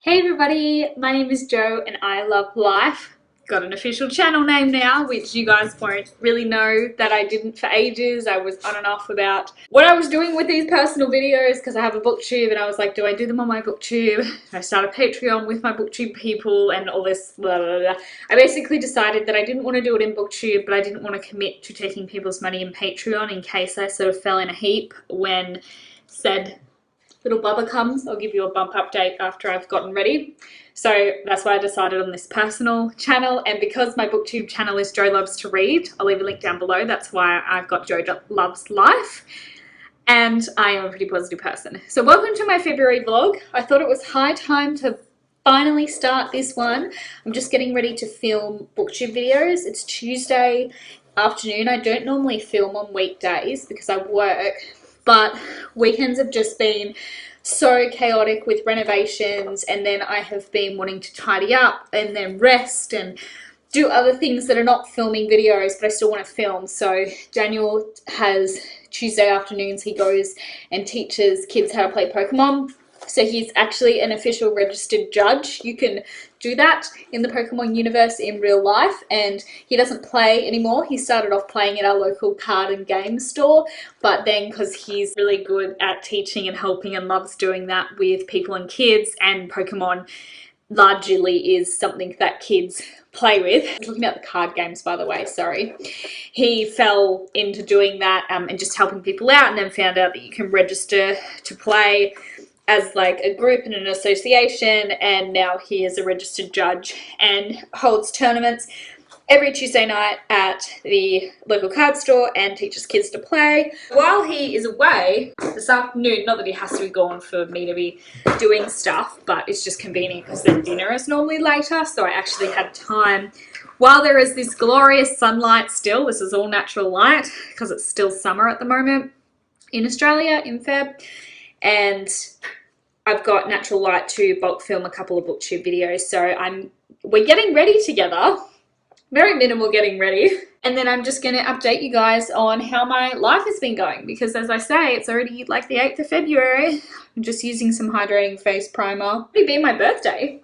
Hey everybody, my name is Jo and I love life. Got an official channel name now, which you guys won't really know that I didn't for ages. I was on and off about what I was doing with these personal videos because I have a booktube and I was like, do I do them on my booktube? I started Patreon with my booktube people and all this blah blah blah. I basically decided that I didn't want to do it in booktube, but I didn't want to commit to taking people's money in Patreon in case I sort of fell in a heap when said little bubba comes. I'll give you a bump update after I've gotten ready. So that's why I decided on this personal channel, and because my booktube channel is Jo Loves to Read, I'll leave a link down below. That's why I've got Jo Loves Life, and I am a pretty positive person. So welcome to my February vlog. I thought it was high time to finally start this one. I'm just getting ready to film booktube videos. It's Tuesday afternoon. I don't normally film on weekdays because I work, but weekends have just been so chaotic with renovations, and then I have been wanting to tidy up and then rest and do other things that are not filming videos, but I still want to film. So Daniel has Tuesday afternoons, he goes and teaches kids how to play Pokemon. So he's actually an official registered judge. You can do that in the Pokemon universe in real life, and he doesn't play anymore. He started off playing at our local card and game store, but then because he's really good at teaching and helping and loves doing that with people and kids, and Pokemon largely is something that kids play with. I'm talking about the card games, by the way, sorry. He fell into doing that and just helping people out, and then found out that you can register to play as like a group and an association, and now he is a registered judge and holds tournaments every Tuesday night at the local card store and teaches kids to play. While he is away this afternoon, not that he has to be gone for me to be doing stuff, but it's just convenient because then dinner is normally later, so I actually had time while there is this glorious sunlight still. This is all natural light because it's still summer at the moment in Australia in Feb, and I've got natural light to bulk film a couple of booktube videos. So we're getting ready together. Very minimal getting ready. And then I'm just going to update you guys on how my life has been going, because as I say, it's already like the 8th of February. I'm just using some hydrating face primer. It'll be my birthday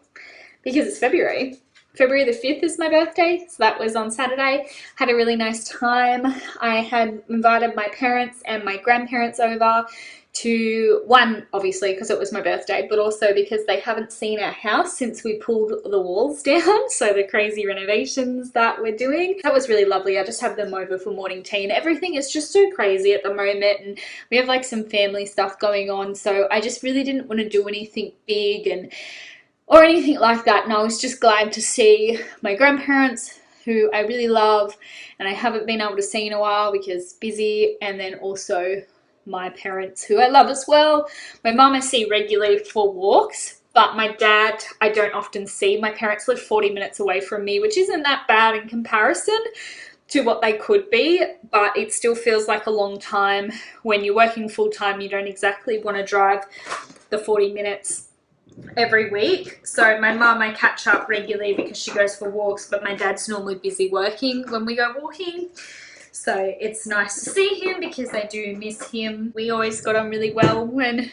because it's February. February the 5th is my birthday, so that was on Saturday. Had a really nice time. I had invited my parents and my grandparents over to, one, obviously because it was my birthday, but also because they haven't seen our house since we pulled the walls down, so the crazy renovations that we're doing. That was really lovely. I just had them over for morning tea, and everything is just so crazy at the moment, and we have like some family stuff going on, so I just really didn't want to do anything big or anything like that, and I was just glad to see my grandparents, who I really love and I haven't been able to see in a while because busy, and then also my parents, who I love as well. My mum I see regularly for walks, but my dad I don't often see. My parents live 40 minutes away from me, which isn't that bad in comparison to what they could be, but it still feels like a long time. When you're working full-time, you don't exactly want to drive the 40 minutes every week. So my mum I catch up regularly because she goes for walks, but my dad's normally busy working when we go walking. So it's nice to see him because I do miss him. We always got on really well when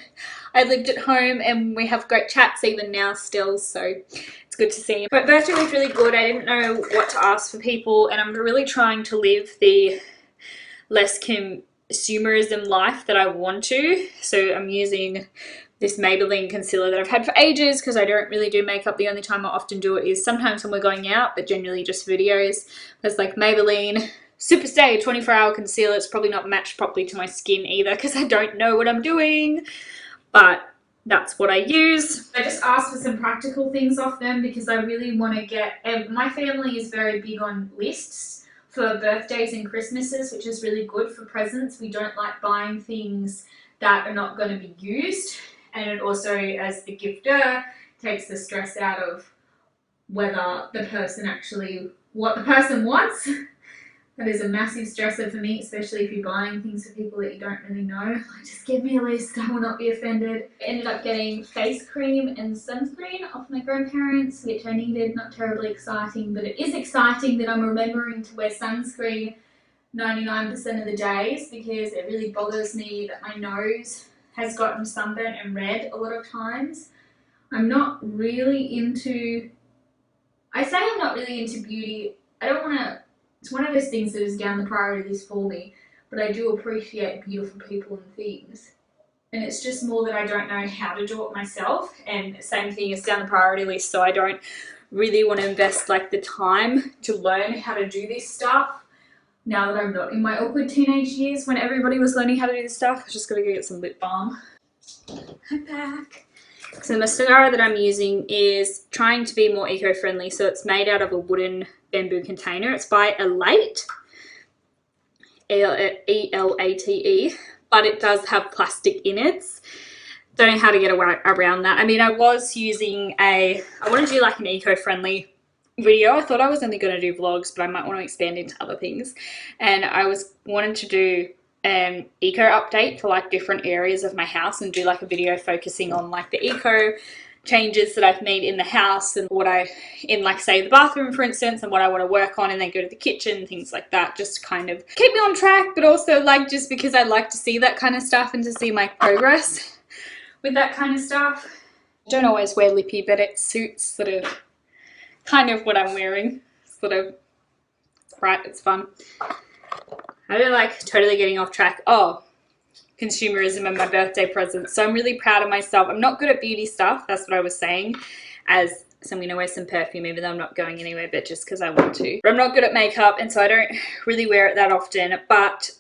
I lived at home, and we have great chats even now still, so it's good to see him. My birthday was really good. I didn't know what to ask for people, and I'm really trying to live the less consumerism life that I want to. So I'm using this Maybelline concealer that I've had for ages because I don't really do makeup. The only time I often do it is sometimes when we're going out, but generally just videos. There's like Maybelline Superstay 24-hour concealer. It's probably not matched properly to my skin either because I don't know what I'm doing, but that's what I use. I just asked for some practical things off them because I really want to get, and my family is very big on lists for birthdays and Christmases, which is really good for presents. We don't like buying things that are not going to be used, and it also, as the gifter, takes the stress out of whether the person actually, what the person wants. That is a massive stressor for me, especially if you're buying things for people that you don't really know. Like, just give me a list, I will not be offended. I ended up getting face cream and sunscreen off my grandparents, which I needed. Not terribly exciting, but it is exciting that I'm remembering to wear sunscreen 99% of the days, because it really bothers me that my nose has gotten sunburnt and red a lot of times. I'm not really into, I say I'm not really into beauty. I don't want to, it's one of those things that is down the priority list for me, but I do appreciate beautiful people and things. And it's just more that I don't know how to do it myself. And same thing is down the priority list, so I don't really want to invest like the time to learn how to do this stuff. Now that I'm not in my awkward teenage years when everybody was learning how to do this stuff, I just gotta go get some lip balm. I'm back. So the mascara that I'm using is trying to be more eco-friendly. So it's made out of a wooden bamboo container. It's by Elate, E-L-A-T-E, but it does have plastic in it. Don't know how to get around that. I mean, I was using I want to do like an eco-friendly video. I thought I was only going to do vlogs, but I might want to expand into other things. And I wanted to do an eco update for like different areas of my house and do like a video focusing on like the eco changes that I've made in the house and what in like say the bathroom for instance, and what I want to work on, and then go to the kitchen, things like that, just to kind of keep me on track, but also like just because I like to see that kind of stuff and to see my progress with that kind of stuff. I don't always wear lippy, but it suits sort of kind of what I'm wearing. Sort of, right, it's fun. I don't like totally getting off track. Oh, consumerism and my birthday presents. So I'm really proud of myself. I'm not good at beauty stuff. That's what I was saying. So I'm going to wear some perfume even though I'm not going anywhere, but just because I want to. But I'm not good at makeup, and so I don't really wear it that often. But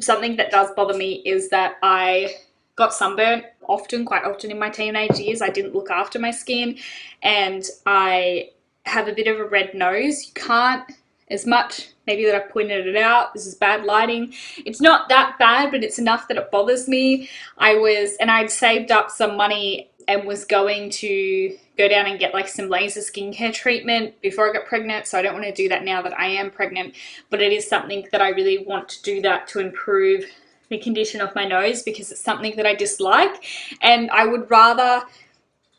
something that does bother me is that I got sunburnt quite often in my teenage years. I didn't look after my skin, and I have a bit of a red nose. You can't, as much maybe that I've pointed it out, this is bad lighting. It's not that bad, but it's enough that it bothers me. I'd saved up some money and was going to go down and get like some laser skincare treatment before I got pregnant. So I don't want to do that now that I am pregnant, but it is something that I really want to do, that to improve the condition of my nose, because it's something that I dislike, and I would rather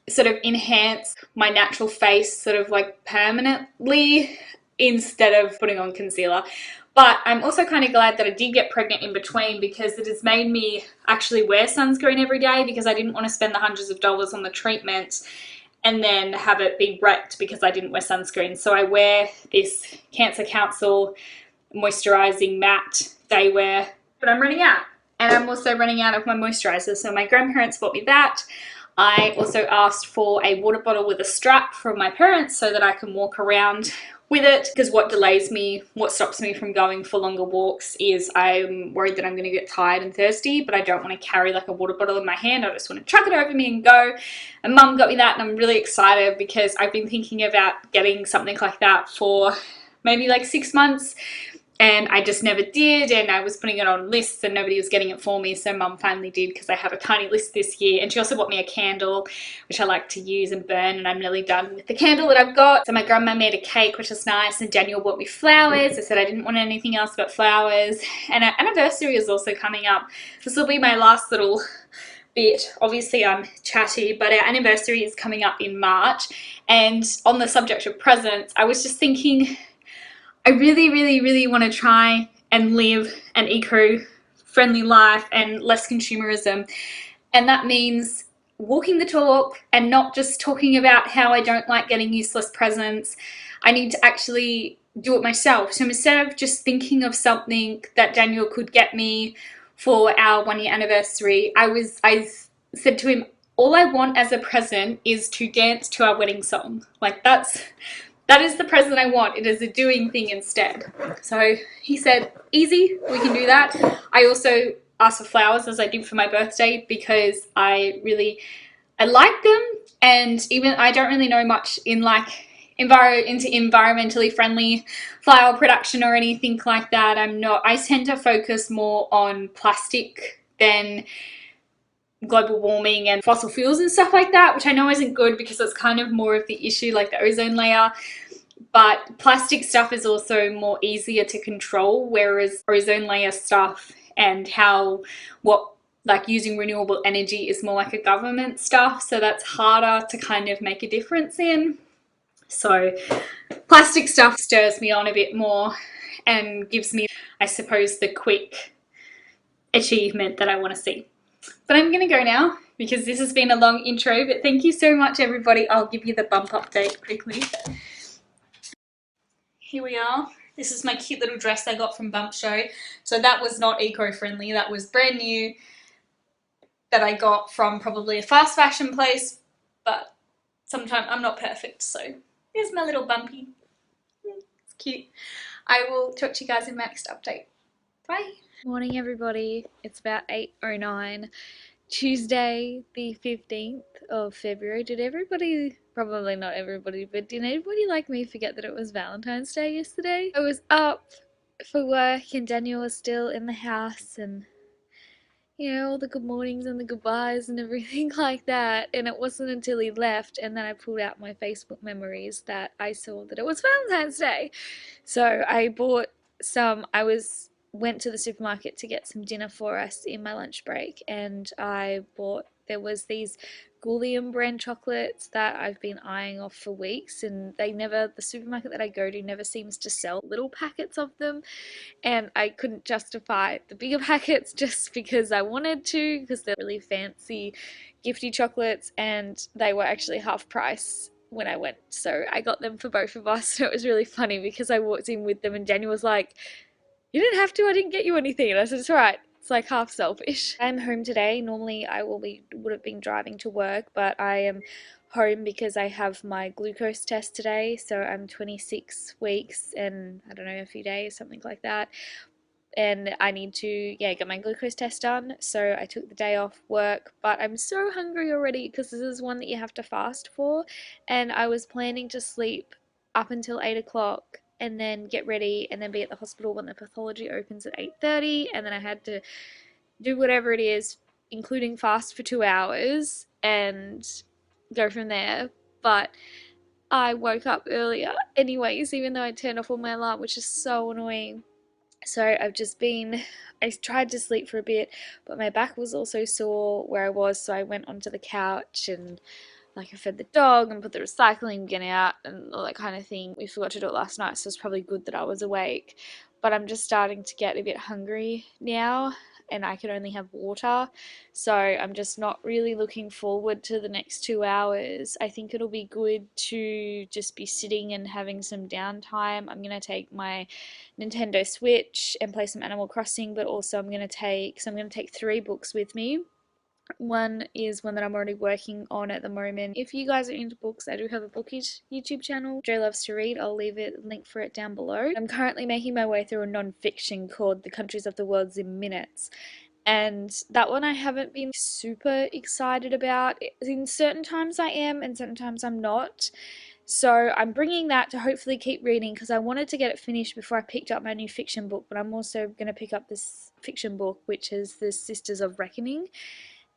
sort of enhance my natural face sort of like permanently instead of putting on concealer. But I'm also kind of glad that I did get pregnant in between, because it has made me actually wear sunscreen every day, because I didn't want to spend the hundreds of dollars on the treatment and then have it be wrecked because I didn't wear sunscreen. So I wear this Cancer Council moisturizing matte day wear, but I'm running out, and I'm also running out of my moisturizer. So my grandparents bought me that. I also asked for a water bottle with a strap from my parents so that I can walk around with it, because what stops me from going for longer walks is I'm worried that I'm going to get tired and thirsty, but I don't want to carry like a water bottle in my hand. I just want to chuck it over me and go. And Mum got me that, and I'm really excited because I've been thinking about getting something like that for maybe like 6 months, and I just never did, and I was putting it on lists and nobody was getting it for me, so Mum finally did, because I have a tiny list this year. And she also bought me a candle, which I like to use and burn, and I'm nearly done with the candle that I've got. So my grandma made a cake, which is nice, and Daniel bought me flowers. I said I didn't want anything else but flowers. And our anniversary is also coming up. This will be my last little bit. Obviously I'm chatty, but our anniversary is coming up in March. And on the subject of presents, I was just thinking, I really, really, really want to try and live an eco-friendly life and less consumerism. And that means walking the talk and not just talking about how I don't like getting useless presents. I need to actually do it myself. So instead of just thinking of something that Daniel could get me for our 1-year anniversary, I said to him, all I want as a present is to dance to our wedding song. Like that is the present I want. It is a doing thing instead. So he said, easy, we can do that. I also asked for flowers, as I did for my birthday, because I like them. And even I don't really know much in like into environmentally friendly flower production or anything like that. I tend to focus more on plastic than global warming and fossil fuels and stuff like that, which I know isn't good because it's kind of more of the issue, like the ozone layer. But plastic stuff is also more easier to control, whereas ozone layer stuff and like using renewable energy is more like a government stuff, so that's harder to kind of make a difference in. So plastic stuff stirs me on a bit more and gives me, I suppose, the quick achievement that I want to see. But I'm gonna go now because this has been a long intro, but thank you so much everybody. I'll give you the bump update quickly. Here we are. This is my cute little dress I got from Bump Show. So that was not eco-friendly, that was brand new, that I got from probably a fast fashion place, but sometimes I'm not perfect, so here's my little bumpy. It's cute. I will talk to you guys in my next update. Bye. Morning everybody. It's about 8:09. Tuesday the 15th of February. Did everybody, probably not everybody, but did anybody like me forget that it was Valentine's Day yesterday? I was up for work and Daniel was still in the house and all the good mornings and the goodbyes and everything like that. And it wasn't until he left and then I pulled out my Facebook memories that I saw that it was Valentine's Day. So I bought some, went to the supermarket to get some dinner for us in my lunch break, and there was these Gulliam brand chocolates that I've been eyeing off for weeks, and the supermarket that I go to never seems to sell little packets of them, and I couldn't justify the bigger packets just because I wanted to, because they're really fancy gifty chocolates and they were actually half price when I went, so I got them for both of us. And it was really funny because I walked in with them and Daniel was like, "You didn't have to, I didn't get you anything." And I said, "It's alright, it's like half selfish." I'm home today. Normally I would have been driving to work, but I am home because I have my glucose test today, so I'm 26 weeks and I don't know, a few days, something like that, and I need to get my glucose test done. So I took the day off work, but I'm so hungry already because this is one that you have to fast for, and I was planning to sleep up until 8 o'clock and then get ready and then be at the hospital when the pathology opens at 8:30, and then I had to do whatever it is, including fast for 2 hours and go from there. But I woke up earlier anyways, even though I turned off all my alarm, which is so annoying. So I tried to sleep for a bit, but my back was also sore where I was, so I went onto the couch and like I fed the dog and put the recycling bin out and all that kind of thing. We forgot to do it last night, so it's probably good that I was awake. But I'm just starting to get a bit hungry now and I can only have water. So I'm just not really looking forward to the next 2 hours. I think it'll be good to just be sitting and having some downtime. I'm going to take my Nintendo Switch and play some Animal Crossing, but also I'm going to take 3 books with me. One is one that I'm already working on at the moment. If you guys are into books, I do have a bookish YouTube channel, Joe Loves to Read. I'll leave a link for it down below. I'm currently making my way through a non-fiction called The Countries of the World in Minutes. And that one I haven't been super excited about. In certain times I am and certain times I'm not. So I'm bringing that to hopefully keep reading because I wanted to get it finished before I picked up my new fiction book, but I'm also going to pick up this fiction book, which is The Sisters of Reckoning.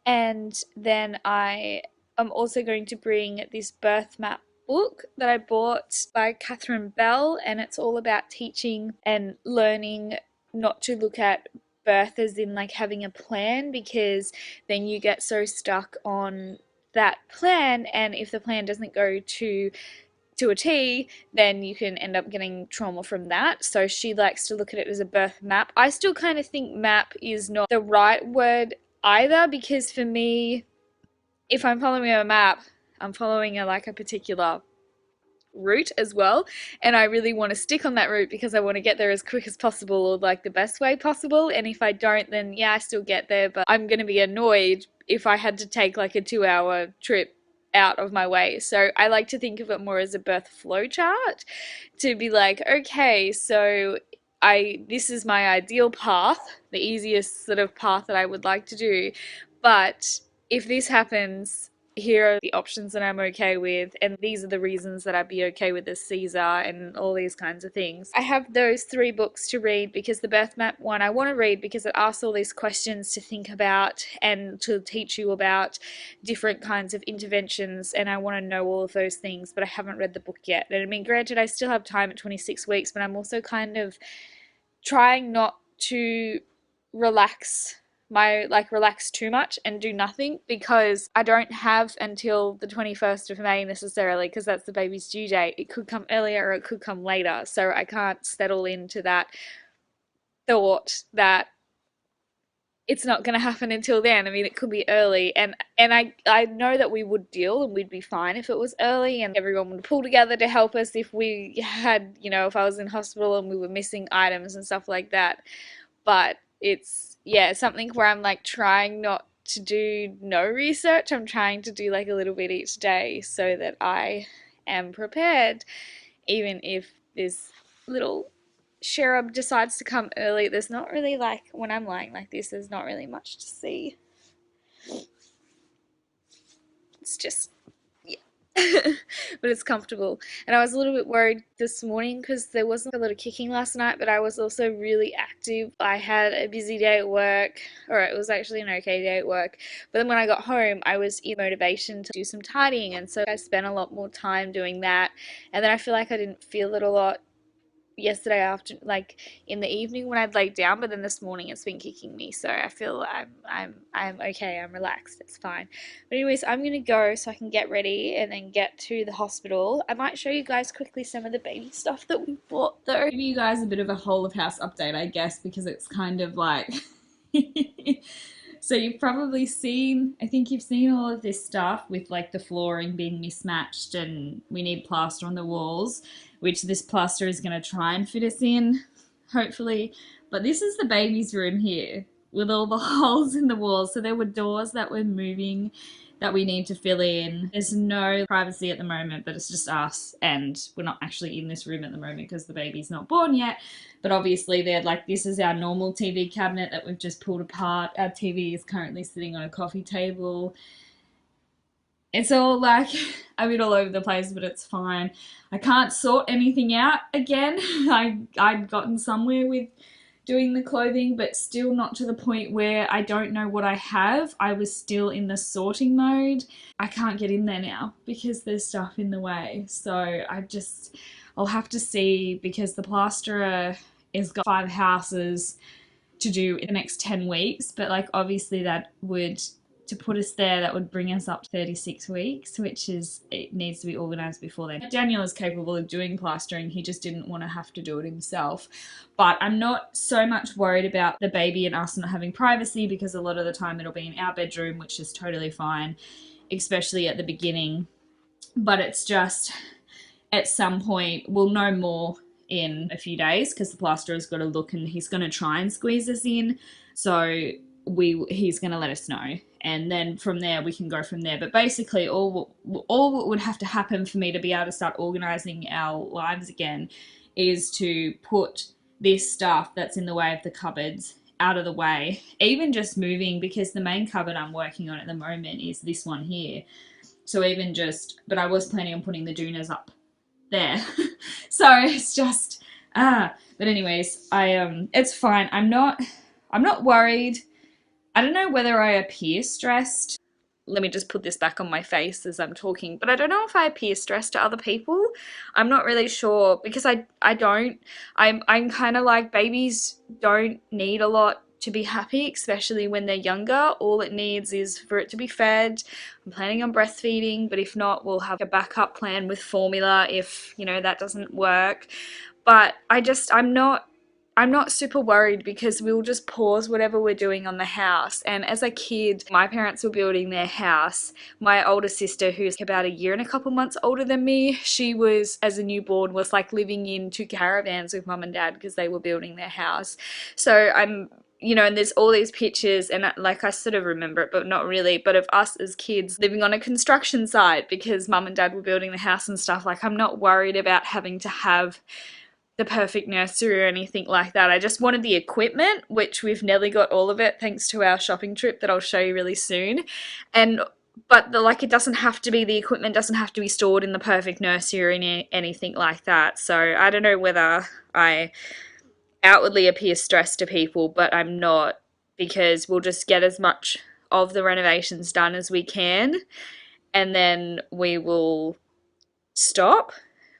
And then I am also going to bring this birth map book that I bought by Catherine Bell, and it's all about teaching and learning not to look at birth as in like having a plan, because then you get so stuck on that plan, and if the plan doesn't go to a T, then you can end up getting trauma from that. So she likes to look at it as a birth map. I still kind of think map is not the right word either, because for me, if I'm following a map, I'm following a particular route as well, and I really want to stick on that route because I want to get there as quick as possible, or like the best way possible. And if I don't, then yeah, I still get there, but I'm gonna be annoyed if I had to take like a 2-hour trip out of my way. So I like to think of it more as a birth flow chart, to be like, okay, so this is my ideal path, the easiest sort of path that I would like to do, but if this happens, here are the options that I'm okay with, and these are the reasons that I'd be okay with this Caesar, and all these kinds of things. I have those 3 books to read because the birth map one I want to read because it asks all these questions to think about and to teach you about different kinds of interventions, and I want to know all of those things, but I haven't read the book yet. And I mean, granted, I still have time at 26 weeks, but I'm also kind of trying not to relax too much and do nothing, because I don't have until the 21st of May necessarily, because that's the baby's due date. It could come earlier or it could come later, so I can't settle into that thought that it's not going to happen until then. I mean, it could be early, and I know that we would deal and we'd be fine if it was early, and everyone would pull together to help us if we had, if I was in hospital and we were missing items and stuff like that. But it's, yeah, something where I'm like trying not to do no research. I'm trying to do like a little bit each day so that I am prepared, even if this little cherub decides to come early. There's not really, like, when I'm lying like this, there's not really much to see. It's just, yeah. But it's comfortable. And I was a little bit worried this morning because there wasn't a lot of kicking last night, but I was also really active. I had a busy day at work, or it was actually an okay day at work. But then when I got home, I was in motivation to do some tidying, and so I spent a lot more time doing that. And then I feel like I didn't feel it a lot yesterday after, like in the evening when I'd laid down, but then this morning it's been kicking me, so I feel I'm okay, I'm relaxed, it's fine. But anyways, I'm gonna go so I can get ready and then get to the hospital. I might show you guys quickly some of the baby stuff that we bought though. Give you guys a bit of a whole of house update, I guess, because it's kind of like so you've probably seen, I think you've seen all of this stuff with like the flooring being mismatched and we need plaster on the walls, which this plaster is going to try and fit us in, hopefully. But this is the baby's room here with all the holes in the walls. So there were doors that were moving that we need to fill in. There's no privacy at the moment, but it's just us, and we're not actually in this room at the moment because the baby's not born yet. But obviously they're like, this is our normal TV cabinet that we've just pulled apart. Our TV is currently sitting on a coffee table. It's all like a bit all over the place, but it's fine. I can't sort anything out again. I'd gotten somewhere with doing the clothing, but still not to the point where I don't know what I have. I was still in the sorting mode. I can't get in there now because there's stuff in the way. So I'll have to see, because the plasterer has got 5 houses to do in the next 10 weeks. But like obviously that would, to put us there, that would bring us up to 36 weeks, which is, it needs to be organised before then. Daniel is capable of doing plastering, he just didn't want to have to do it himself. But I'm not so much worried about the baby and us not having privacy, because a lot of the time it'll be in our bedroom, which is totally fine, especially at the beginning. But it's just, at some point, we'll know more in a few days, because the plasterer's got to look and he's going to try and squeeze us in. So he's going to let us know, and then from there we can go from there. But basically all what would have to happen for me to be able to start organising our lives again is to put this stuff that's in the way of the cupboards out of the way, even just moving, because the main cupboard I'm working on at the moment is this one here. So even just, but I was planning on putting the Doonas up there. So it's just, but anyways, it's fine. I'm not worried. I don't know whether I appear stressed. Let me just put this back on my face as I'm talking, but I don't know if I appear stressed to other people. I'm not really sure, because I don't. I'm kind of like, babies don't need a lot to be happy, especially when they're younger. All it needs is for it to be fed. I'm planning on breastfeeding, but if not, we'll have a backup plan with formula if, that doesn't work. But I'm not super worried, because we'll just pause whatever we're doing on the house. And as a kid, my parents were building their house. My older sister, who's about a year and a couple months older than me, she was, as a newborn, was like living in 2 caravans with mum and dad because they were building their house. So and there's all these pictures, and like I sort of remember it, but not really, but of us as kids living on a construction site because mum and dad were building the house and stuff. Like, I'm not worried about having to have the perfect nursery or anything like that. I just wanted the equipment, which we've nearly got all of it thanks to our shopping trip that I'll show you really soon. But it doesn't have to be, the equipment doesn't have to be stored in the perfect nursery or anything like that. So I don't know whether I outwardly appear stressed to people, but I'm not, because we'll just get as much of the renovations done as we can, and then we will stop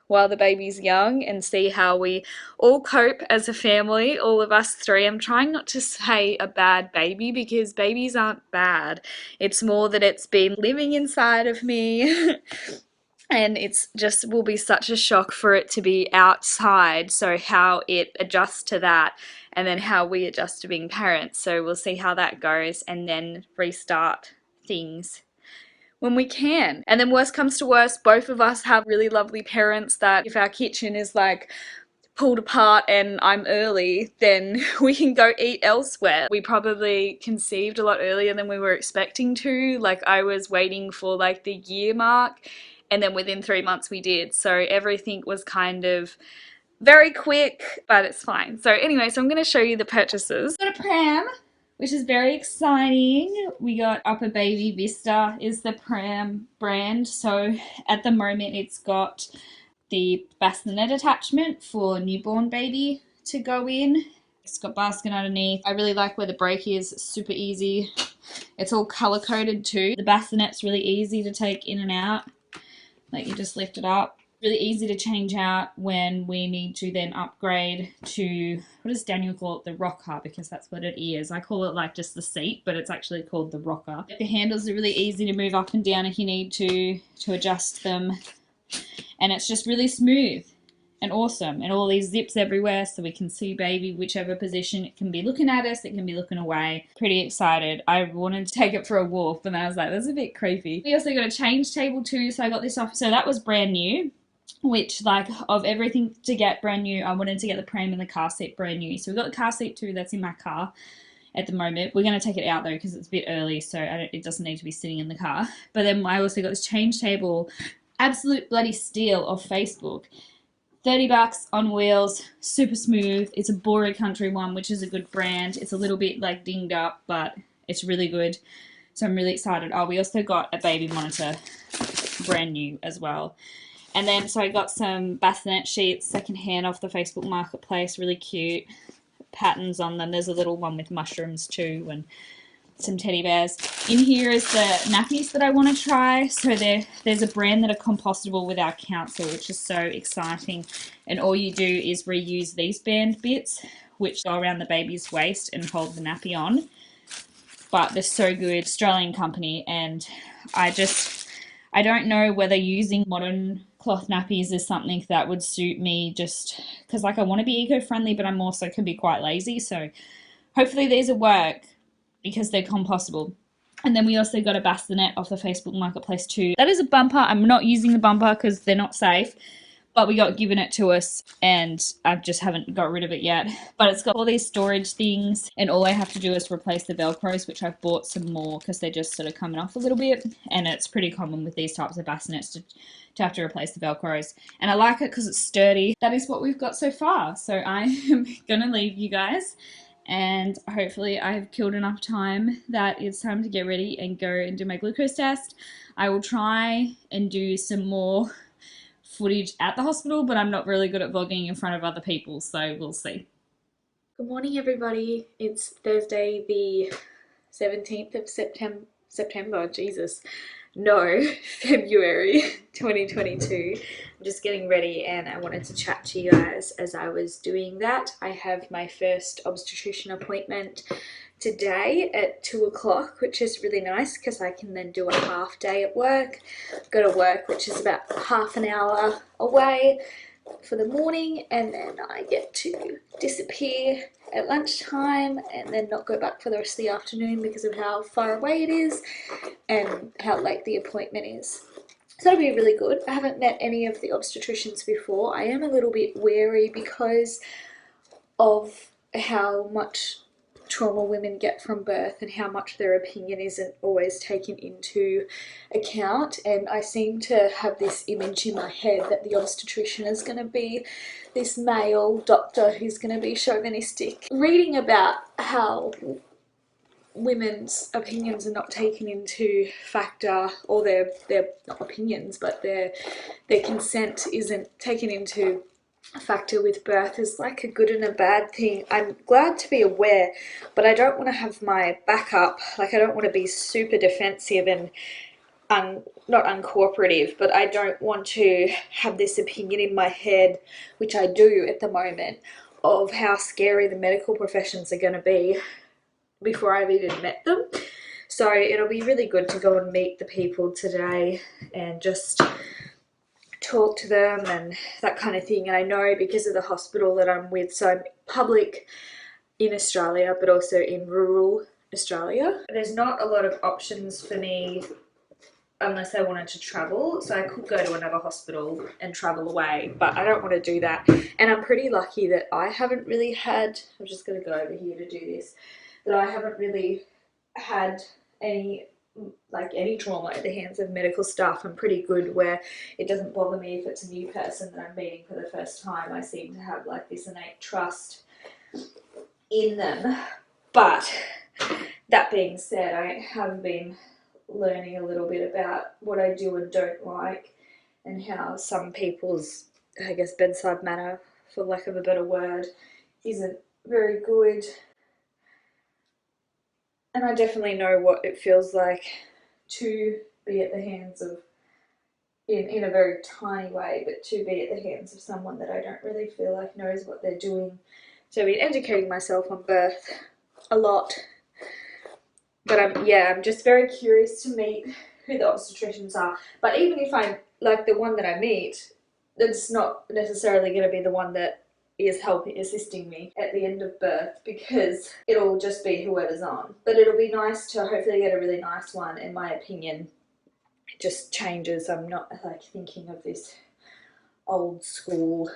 while the baby's young and see how we all cope as a family, all of us 3. I'm trying not to say a bad baby, because babies aren't bad. It's more that it's been living inside of me and it's just will be such a shock for it to be outside, so how it adjusts to that and then how we adjust to being parents. So we'll see how that goes and then restart things when we can. And then worst comes to worst, both of us have really lovely parents that if our kitchen is like pulled apart and I'm early, then we can go eat elsewhere. We probably conceived a lot earlier than we were expecting to. Like I was waiting for like the year mark, and then within 3 months we did. So everything was kind of very quick, but it's fine. So anyway, so I'm going to show you the purchases. Got a pram, which is very exciting. We got Upper Baby Vista is the pram brand. So at the moment it's got the bassinet attachment for newborn baby to go in. It's got basket underneath. I really like where the brake is, super easy. It's all color coded too. The bassinet's really easy to take in and out. Like you just lift it up. Really easy to change out when we need to then upgrade to, what does Daniel call it? The rocker, because that's what it is. I call it like just the seat, but it's actually called the rocker. The handles are really easy to move up and down if you need to adjust them. And it's just really smooth and awesome, and all these zips everywhere so we can see baby whichever position. It can be looking at us, it can be looking away. Pretty excited. I wanted to take it for a walk, but then I was like, that's a bit creepy. We also got a change table too, so I got this off. So that was brand new, which like of everything to get brand new, I wanted to get the pram and the car seat brand new. So we got the car seat too, that's in my car at the moment. We're going to take it out though because it's a bit early, so it doesn't need to be sitting in the car. But then I also got this change table, absolute bloody steal off Facebook. $30 on wheels, super smooth. It's a Bora Country one, which is a good brand. It's a little bit like dinged up, but it's really good. So I'm really excited. Oh, we also got a baby monitor, brand new as well. And then, so I got some bassinet sheets, secondhand off the Facebook Marketplace, really cute patterns on them. There's a little one with mushrooms too, and some teddy bears. In here is the nappies that I want to try. So there's a brand that are compostable with our council, which is so exciting. And all you do is reuse these band bits, which go around the baby's waist and hold the nappy on. But they're so good, Australian company, and I don't know whether using modern cloth nappies is something that would suit me, just because like I want to be eco-friendly, but I'm also can be quite lazy. So hopefully these will work, because they're compostable. And then we also got a bassinet off the Facebook Marketplace too. That is a bumper. I'm not using the bumper because they're not safe, but we got given it to us and I just haven't got rid of it yet. But it's got all these storage things, and all I have to do is replace the Velcros, which I've bought some more because they're just sort of coming off a little bit. And it's pretty common with these types of bassinets to have to replace the Velcros. And I like it because it's sturdy. That is what we've got so far. So I am going to leave you guys, and hopefully I've killed enough time that it's time to get ready and go and do my glucose test. I will try and do some more footage at the hospital, but I'm not really good at vlogging in front of other people, so we'll see. Good morning everybody. It's Thursday the 17th of September, Jesus. No, February 2022. I'm just getting ready and I wanted to chat to you guys as I was doing that. I have my first obstetrician appointment today at 2 o'clock, which is really nice because I can then do a half day at work. Go to work, which is about half an hour away for the morning, and then I get to disappear at lunchtime and then not go back for the rest of the afternoon because of how far away it is and how late the appointment is. So that'll be really good. I haven't met any of the obstetricians before. I am a little bit wary because of how much trauma women get from birth and how much their opinion isn't always taken into account. And I seem to have this image in my head that the obstetrician is going to be this male doctor who's going to be chauvinistic. Reading about how women's opinions are not taken into factor, or their not opinions, but their consent isn't taken into factor with birth is like a good and a bad thing. I'm glad to be aware, but I don't want to have my back up. Like I don't want to be super defensive and not uncooperative, but I don't want to have this opinion in my head, which I do at the moment, of how scary the medical professions are going to be before I've even met them. So it'll be really good to go and meet the people today and just talk to them and that kind of thing. And I know because of the hospital that I'm with, so I'm public in Australia but also in rural Australia, there's not a lot of options for me unless I wanted to travel. So I could go to another hospital and travel away, but I don't want to do that. And I'm pretty lucky that I haven't really had, I'm just going to go over here to do this, that I haven't really had any trauma at the hands of medical staff. I'm pretty good where it doesn't bother me if it's a new person that I'm meeting for the first time. I seem to have like this innate trust in them. But that being said, I have been learning a little bit about what I do and don't like, and how some people's, I guess, bedside manner, for lack of a better word, isn't very good. And I definitely know what it feels like to be at the hands of, in a very tiny way, but to be at the hands of someone that I don't really feel like knows what they're doing. So I've been educating myself on birth a lot. But I'm just very curious to meet who the obstetricians are. But even if I like the one that I meet, that's not necessarily going to be the one that is assisting me at the end of birth, because it'll just be whoever's on. But it'll be nice to hopefully get a really nice one. In my opinion, it just changes. I'm not like thinking of this old school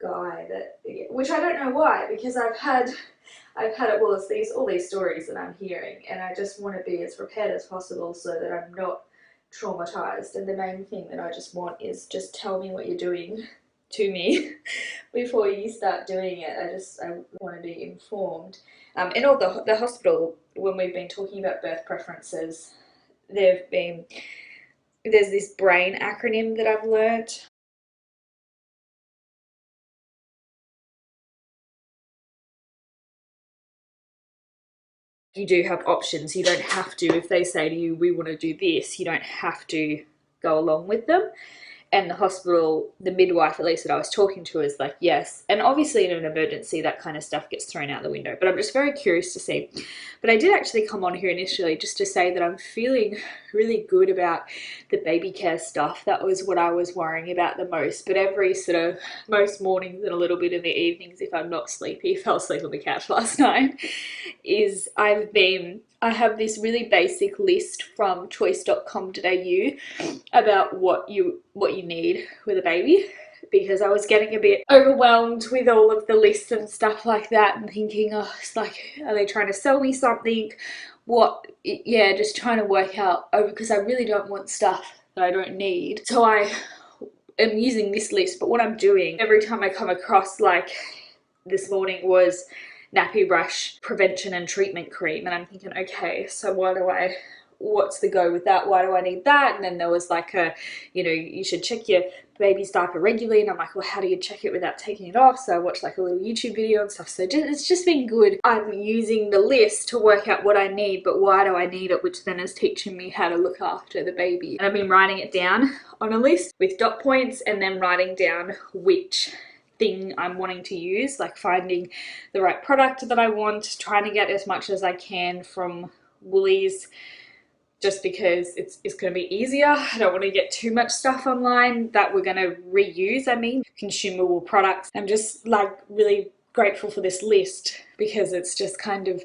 guy that, which I don't know why, because I've had it, well, it's all these stories that I'm hearing, and I just want to be as prepared as possible so that I'm not traumatized. And the main thing that I just want is just tell me what you're doing to me before you start doing it. I want to be informed. And all the hospital, when we've been talking about birth preferences, there's this BRAIN acronym that I've learnt. You do have options. You don't have to, if they say to you, we want to do this, you don't have to go along with them. And the hospital, the midwife at least that I was talking to, is like, yes. And obviously in an emergency, that kind of stuff gets thrown out the window. But I'm just very curious to see. But I did actually come on here initially just to say that I'm feeling really good about the baby care stuff. That was what I was worrying about the most. But every sort of, most mornings and a little bit in the evenings, if I'm not sleepy, fell asleep on the couch last night, is I have this really basic list from choice.com.au about what you need with a baby, because I was getting a bit overwhelmed with all of the lists and stuff like that, and thinking, oh, it's like, are they trying to sell me something? Just trying to work out, because I really don't want stuff that I don't need. So I am using this list, but what I'm doing every time I come across, like this morning was nappy rash prevention and treatment cream, and I'm thinking, okay, so what's the go with that? Why do I need that? And then there was like you should check your baby's diaper regularly, and I'm like, well, how do you check it without taking it off? So I watched like a little YouTube video and stuff. So it's just been good. I'm using the list to work out what I need, but why do I need it, which then is teaching me how to look after the baby. And I've been writing it down on a list with dot points, and then writing down which thing I'm wanting to use, like finding the right product that I want, trying to get as much as I can from Woolies, just because it's going to be easier. I don't want to get too much stuff online that we're going to reuse, consumable products. I'm just like really grateful for this list, because it's just kind of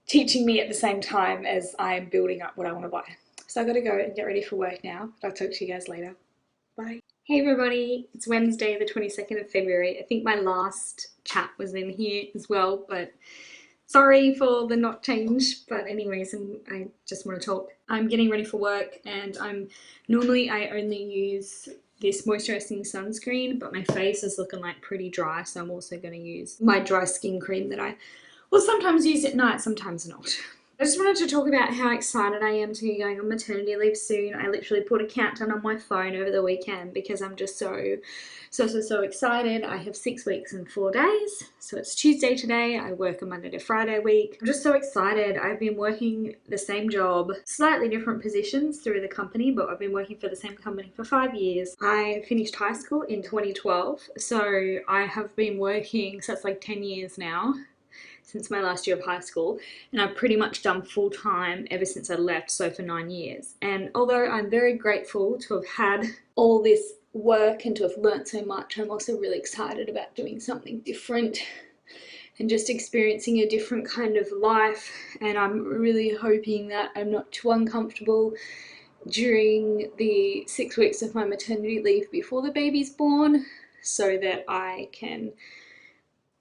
teaching me at the same time as I'm building up what I want to buy. So I've got to go and get ready for work now. I'll talk to you guys later. Bye. Hey everybody, it's Wednesday the 22nd of February. I think my last chat was in here as well, but sorry for the not change. But anyways, I just want to talk. I'm getting ready for work, and normally I only use this moisturizing sunscreen, but my face is looking like pretty dry, so I'm also going to use my dry skin cream that I will sometimes use at night, sometimes not. I just wanted to talk about how excited I am to be going on maternity leave soon. I literally put a countdown on my phone over the weekend because I'm just so excited. I have 6 weeks and 4 days. So it's Tuesday today. I work a Monday to Friday week. I'm just so excited. I've been working the same job, slightly different positions through the company, but I've been working for the same company for 5 years. I finished high school in 2012. So I have been working, so it's like 10 years now. since my last year of high school, and I've pretty much done full-time ever since I left, so for 9 years. And although I'm very grateful to have had all this work and to have learnt so much, I'm also really excited about doing something different and just experiencing a different kind of life. And I'm really hoping that I'm not too uncomfortable during the 6 weeks of my maternity leave before the baby's born, so that I can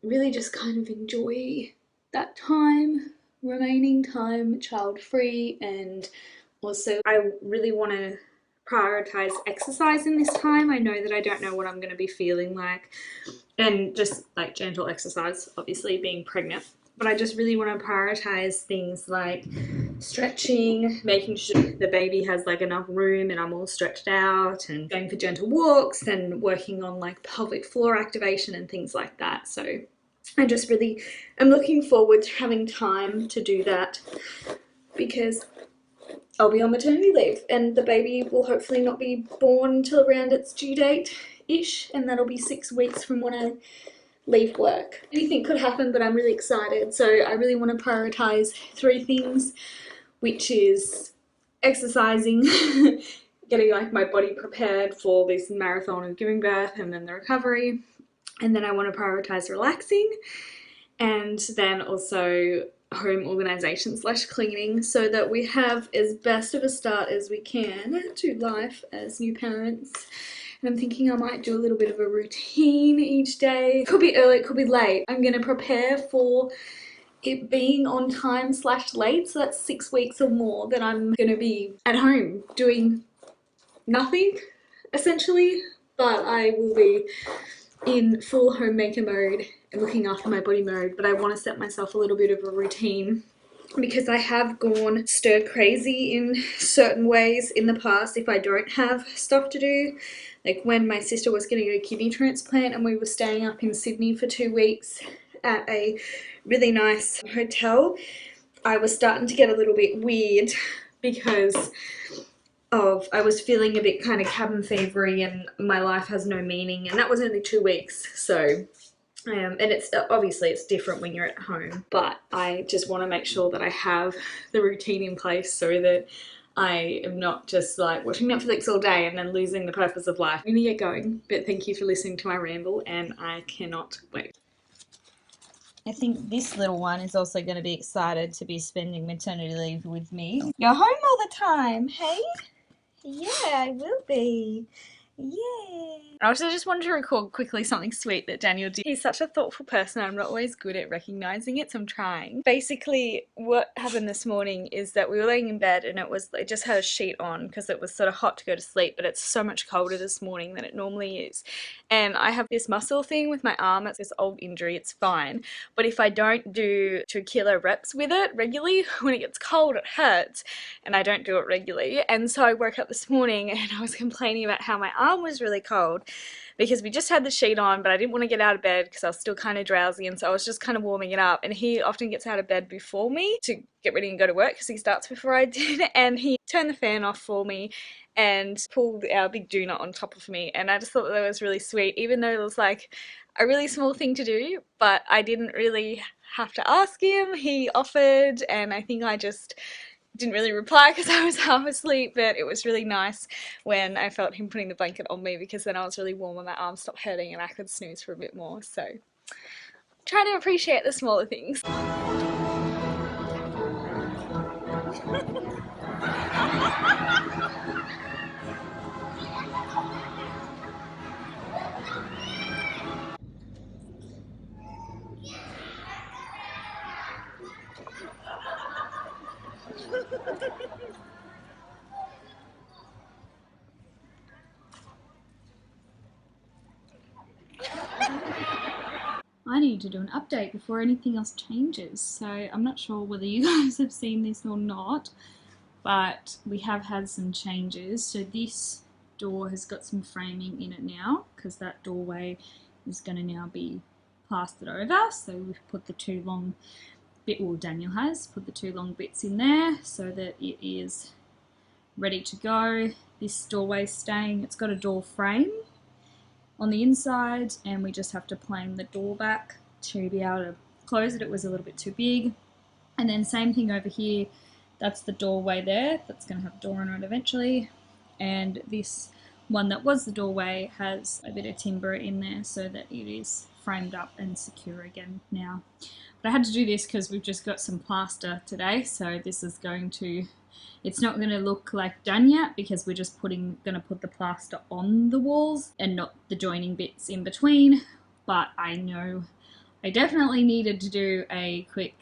really just kind of enjoy that time, remaining time child-free. And also I really want to prioritize exercise in this time. I know that I don't know what I'm going to be feeling like, and just like gentle exercise, obviously being pregnant, but I just really want to prioritize things like stretching, making sure the baby has like enough room and I'm all stretched out, and going for gentle walks and working on like pelvic floor activation and things like that. So I just really am looking forward to having time to do that, because I'll be on maternity leave and the baby will hopefully not be born until around its due date-ish, and that'll be 6 weeks from when I leave work. Anything could happen, but I'm really excited. So I really want to prioritize 3 things, which is exercising, getting like my body prepared for this marathon of giving birth and then the recovery, and then I want to prioritize relaxing, and then also home organization / cleaning, so that we have as best of a start as we can to life as new parents. And I'm thinking I might do a little bit of a routine each day. It could be early, it could be late. I'm going to prepare for it being on time / late, so that's 6 weeks or more that I'm going to be at home doing nothing essentially, but I will be in full homemaker mode and looking after my body mode. But I want to set myself a little bit of a routine, because I have gone stir crazy in certain ways in the past if I don't have stuff to do. Like when my sister was getting a kidney transplant and we were staying up in Sydney for 2 weeks at a really nice hotel, I was starting to get a little bit weird because I was feeling a bit kind of cabin fevery and my life has no meaning, and that was only 2 weeks. So and it's obviously it's different when you're at home, but I just want to make sure that I have the routine in place so that I am not just like watching Netflix all day and then losing the purpose of life. I'm gonna get going, but thank you for listening to my ramble and I cannot wait. I think this little one is also going to be excited to be spending maternity leave with me. You're home all the time, hey? Yeah, I will be. Yay. I also just wanted to record quickly something sweet that Daniel did. He's such a thoughtful person. I'm not always good at recognizing it, so I'm trying. Basically, what happened this morning is that we were laying in bed and it just had a sheet on because it was sort of hot to go to sleep, but it's so much colder this morning than it normally is. And I have this muscle thing with my arm. It's this old injury. It's fine. But if I don't do 2 kilo reps with it regularly, when it gets cold, it hurts. And I don't do it regularly. And so I woke up this morning and I was complaining about how my arm was really cold because we just had the sheet on, but I didn't want to get out of bed because I was still kind of drowsy, and so I was just kind of warming it up. And he often gets out of bed before me to get ready and go to work because he starts before I did, and he turned the fan off for me and pulled our big doona on top of me, and I just thought that was really sweet, even though it was like a really small thing to do, but I didn't really have to ask him. He offered, and I think I just didn't really reply because I was half asleep, but it was really nice when I felt him putting the blanket on me, because then I was really warm and my arm stopped hurting and I could snooze for a bit more. So try to appreciate the smaller things. I need to do an update before anything else changes. So I'm not sure whether you guys have seen this or not, but we have had some changes. So this door has got some framing in it now because that doorway is going to now be plastered over. So we've put the 2 long bit, well, Daniel has put the 2 long bits in there so that it is ready to go. This doorway's staying. It's got a door frame on the inside, and we just have to plane the door back to be able to close it, it was a little bit too big. And then same thing over here, that's the doorway there, that's going to have a door on it eventually. And this one that was the doorway has a bit of timber in there so that it is framed up and secure again now. But I had to do this because we've just got some plaster today, so this is going to, it's not going to look like done yet because we're just going to put the plaster on the walls and not the joining bits in between. But I know I definitely needed to do a quick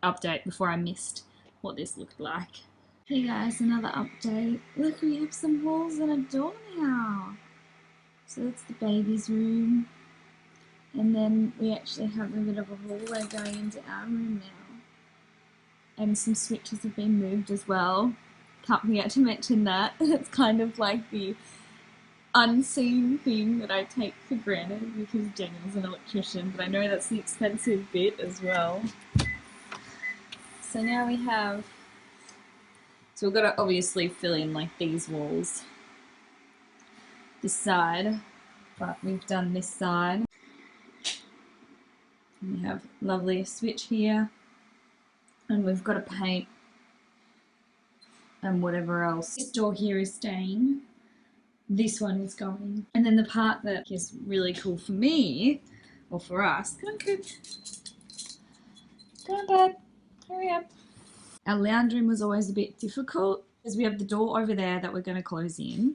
update before I missed what this looked like. Hey guys, another update. Look, we have some walls and a door now. So that's the baby's room. And then we actually have a bit of a hallway going into our room now. And some switches have been moved as well. Can't forget to mention that. It's kind of like the unseen thing that I take for granted because Jenny's an electrician, but I know that's the expensive bit as well. So now we have, so we've got to obviously fill in like these walls, this side, but we've done this side. And we have a lovely switch here, and we've got to paint and whatever else. This door here is staying, this one is going. And then the part that is really cool for me, or for us, come on Coop, come on Dad, hurry up. Our lounge room was always a bit difficult because we have the door over there that we're going to close in.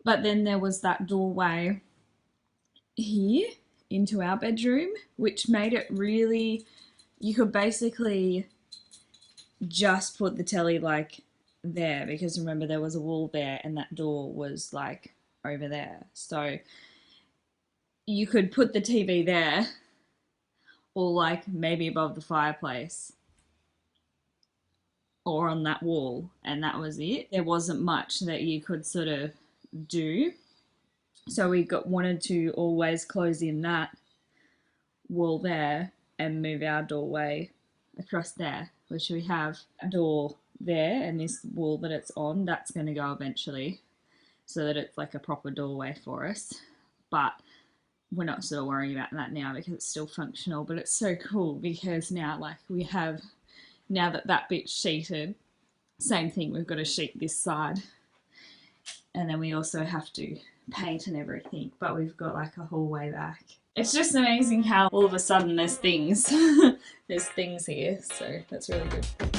But then there was that doorway here into our bedroom, which made it really, you could basically just put the telly like there because remember there was a wall there and that door was like over there. So you could put the TV there or like maybe above the fireplace or on that wall, and that was it. There wasn't much that you could sort of do. So we wanted to always close in that wall there and move our doorway across there, which we have a door there, and this wall that it's on, that's going to go eventually so that it's like a proper doorway for us. But we're not sort of worrying about that now because it's still functional. But it's so cool because now like we have, now that that bit's sheeted, same thing, we've got to sheet this side. And then we also have to paint and everything, but we've got like a hallway back. It's just amazing how all of a sudden there's things, there's things here, so that's really good.